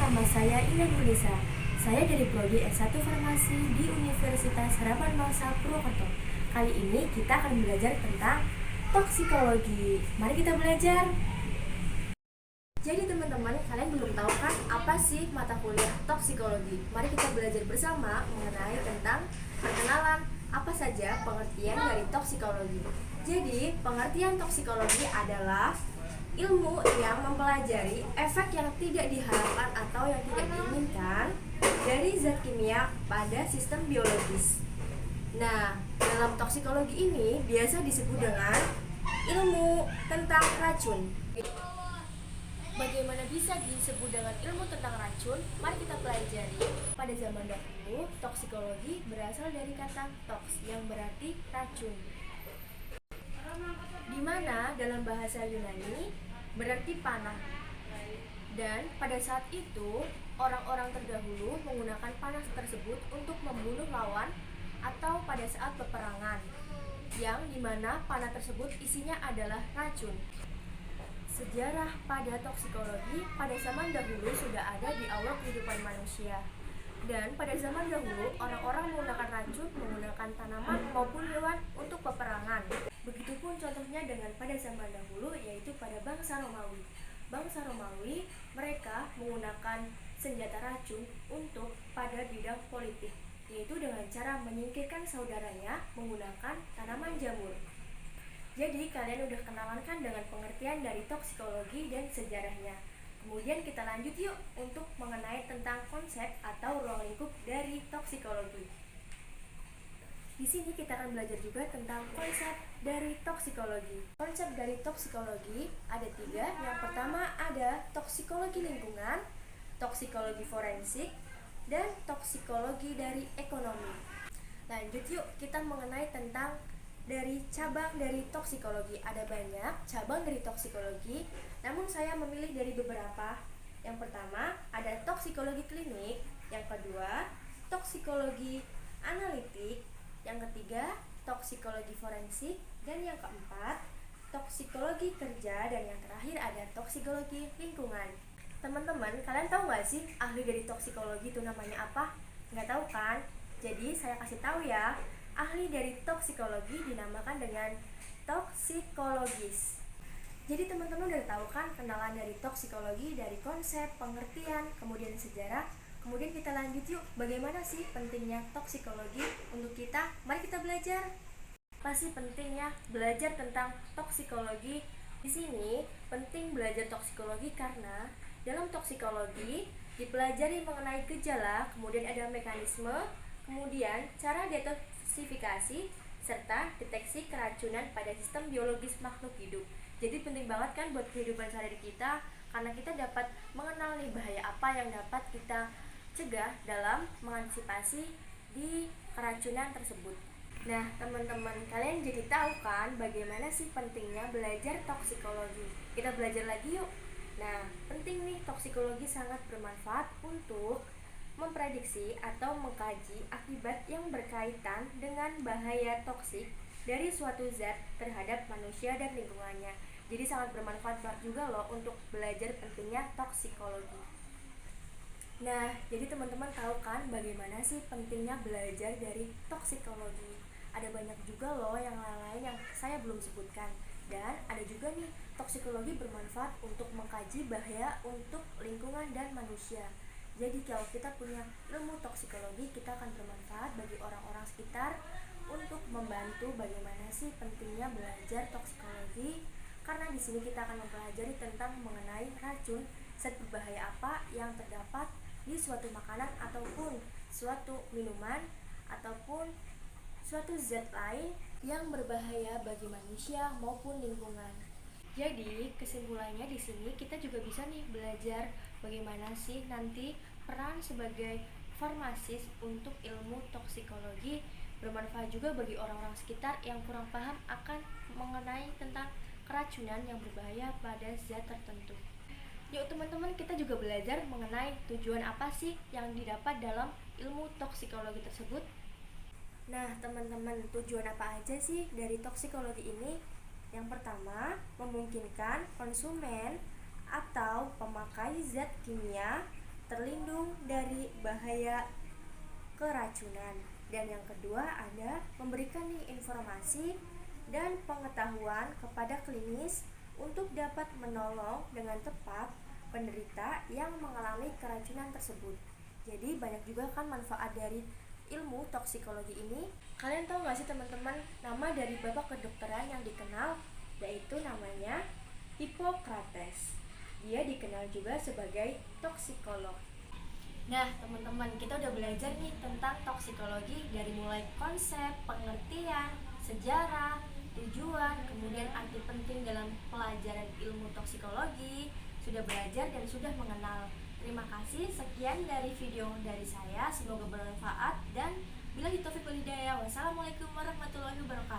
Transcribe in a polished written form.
nama saya Indah Nurisa. Saya dari Prodi S1 Farmasi di Universitas Harapan Bangsa Purwokerto. Kali ini kita akan belajar tentang toksikologi. Mari kita belajar. Jadi teman-teman, kalian belum tahu kan apa sih mata kuliah toksikologi? Mari kita belajar bersama mengenai tentang perkenalan apa saja pengertian dari toksikologi. Jadi, pengertian toksikologi adalah ilmu yang mempelajari efek yang tidak diharapkan atau yang tidak diinginkan dari zat kimia pada sistem biologis. Nah, dalam toksikologi ini biasa disebut dengan ilmu tentang racun. Bagaimana bisa disebut dengan ilmu tentang racun? Mari kita pelajari. Pada zaman dahulu, toksikologi berasal dari kata toks yang berarti racun, di mana dalam bahasa Yunani berarti panah. Dan pada saat itu, orang-orang terdahulu menggunakan panah tersebut untuk membunuh lawan atau pada saat peperangan, yang dimana panah tersebut isinya adalah racun. Sejarah pada toksikologi pada zaman dahulu sudah ada di awal kehidupan manusia. Dan pada zaman dahulu, orang-orang menggunakan racun, menggunakan tanaman maupun hewan untuk peperangan. Begitupun contohnya dengan pada zaman dahulu, yaitu pada bangsa Romawi. Bangsa Romawi, mereka menggunakan senjata racun untuk pada bidang politik, yaitu dengan cara menyingkirkan saudaranya menggunakan tanaman jamur. Jadi kalian udah kenalan kan dengan pengertian dari toksikologi dan sejarahnya. Kemudian kita lanjut yuk untuk mengenai tentang konsep atau ruang lingkup dari toksikologi. Di sini kita akan belajar juga tentang konsep dari toksikologi. Konsep dari toksikologi ada 3. Yang pertama ada toksikologi lingkungan, toksikologi forensik, dan toksikologi dari ekonomi. Lanjut yuk kita mengenai tentang dari cabang dari toksikologi. Ada banyak cabang dari toksikologi, namun saya memilih dari beberapa. Yang pertama ada toksikologi klinik, yang kedua toksikologi analitik, yang ketiga toksikologi forensik, dan yang keempat toksikologi kerja, dan yang terakhir ada toksikologi lingkungan. Teman-teman, kalian tahu nggak sih ahli dari toksikologi itu namanya apa? Nggak tahu kan? Jadi saya kasih tahu ya. Ahli dari toksikologi dinamakan dengan toksikologis. Jadi teman-teman udah tahu kan kenalan dari toksikologi, dari konsep, pengertian, kemudian sejarah. Kemudian kita lanjut yuk, bagaimana sih pentingnya toksikologi untuk kita? Mari kita belajar. Apa sih pentingnya belajar tentang toksikologi? Di sini penting belajar toksikologi karena dalam toksikologi dipelajari mengenai gejala, kemudian ada mekanisme, kemudian cara detoksifikasi, serta deteksi keracunan pada sistem biologis makhluk hidup. Jadi penting banget kan buat kehidupan sehari-hari kita, karena kita dapat mengenal nih bahaya apa yang dapat kita cegah dalam mengantisipasi di keracunan tersebut. Nah teman-teman, kalian jadi tahu kan bagaimana sih pentingnya belajar toksikologi. Kita belajar lagi yuk. Nah, penting nih, toksikologi sangat bermanfaat untuk memprediksi atau mengkaji akibat yang berkaitan dengan bahaya toksik dari suatu zat terhadap manusia dan lingkungannya. Jadi sangat bermanfaat juga loh untuk belajar pentingnya toksikologi. Nah, jadi teman-teman tahu kan bagaimana sih pentingnya belajar dari toksikologi. Ada banyak juga loh yang lain-lain yang saya belum sebutkan. Dan ada juga nih, toksikologi bermanfaat untuk mengkaji bahaya untuk lingkungan dan manusia. Jadi kalau kita punya ilmu toksikologi, kita akan bermanfaat bagi orang-orang sekitar untuk membantu bagaimana sih pentingnya belajar toksikologi. Karena di sini kita akan mempelajari tentang mengenai racun, zat berbahaya apa yang terdapat di suatu makanan ataupun suatu minuman ataupun suatu zat lain yang berbahaya bagi manusia maupun lingkungan. Jadi kesimpulannya di sini kita juga bisa nih belajar bagaimana sih nanti peran sebagai farmasis untuk ilmu toksikologi, bermanfaat juga bagi orang-orang sekitar yang kurang paham akan mengenai tentang keracunan yang berbahaya pada zat tertentu. Yuk teman-teman, kita juga belajar mengenai tujuan apa sih yang didapat dalam ilmu toksikologi tersebut. Nah teman-teman, tujuan apa aja sih dari toksikologi ini? Yang pertama, memungkinkan konsumen atau pemakai zat kimia terlindung dari bahaya keracunan. Dan yang kedua ada memberikan nih informasi dan pengetahuan kepada klinis untuk dapat menolong dengan tepat penderita yang mengalami keracunan tersebut. Jadi banyak juga kan manfaat dari ilmu toksikologi ini. Kalian tahu gak sih teman-teman nama dari bapak kedokteran yang dikenal, yaitu namanya Hippocrates. Dia dikenal juga sebagai toksikolog. Nah teman-teman, kita udah belajar nih tentang toksikologi dari mulai konsep, pengertian, sejarah, tujuan, kemudian arti penting dalam pelajaran ilmu toksikologi. Sudah belajar dan sudah mengenal. Terima kasih, sekian dari video dari saya, semoga bermanfaat dan billahi taufiq wal hidayah. Wassalamualaikum warahmatullahi wabarakatuh.